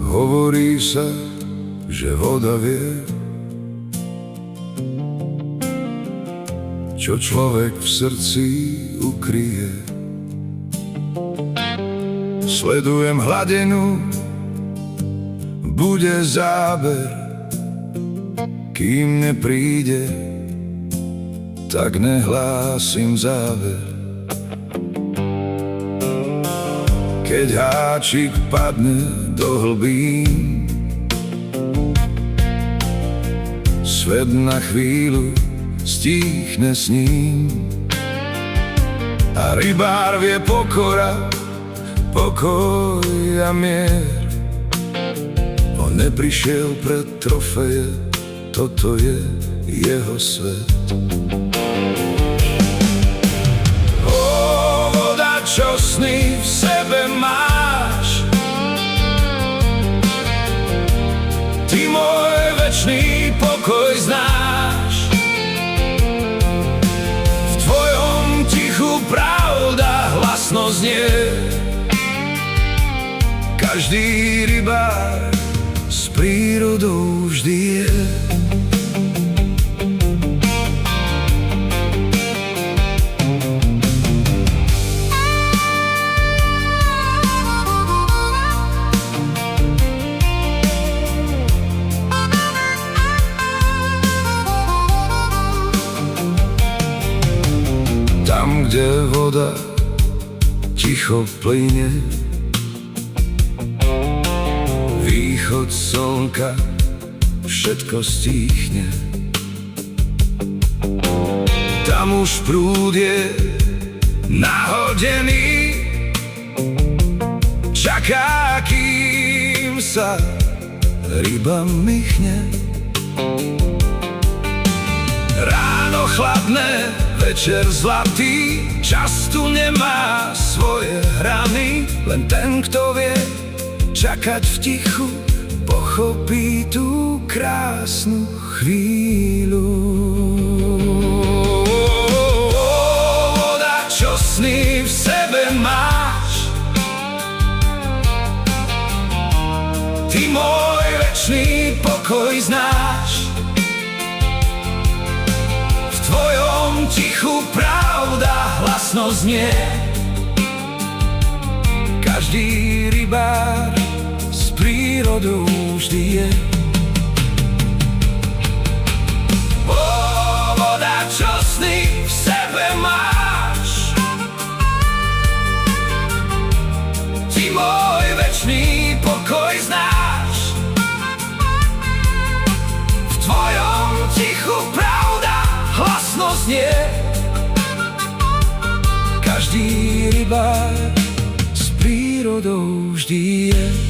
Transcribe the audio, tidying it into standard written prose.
Hovorí sa, že voda vie, čo človek v srdci ukryje. Sledujem hladinu, bude záber, kým nepríde, tak nehlásim záver. Keď háčik padne do hlbín, svet na chvíľu stíchne s ním. A rybár vie pokoj a mier. On neprišiel pre trofeje, toto je jeho svet. Ó, voda, čo sny v sebe máš, ty môj večný pokoj znáš. V tvojom tichu pravda hlasno znie. Každý rybár s prírodou vždy je. Tam, kde voda ticho plynie, východ slnka, všetko stíchne. Tam už prúd je nahodený, čaká, kým sa ryba mychne. Ráno chladné, večer zlatý, čas tu nemá svoje hrany. Len ten, kto vie čakať v tichu, pochopí tú krásnu chvíľu. Voda, čo sny v sebe máš, ty môj večný pokoj znáš. V tvojom tichu pravda hlasno znie. Každý rybár s prírodou vždy je. Ó, voda, čo sny v sebe máš, ty môj večný pokoj znáš. V tvojom tichu pravda hlasno znie. Každý rybár s prírodou vždy je.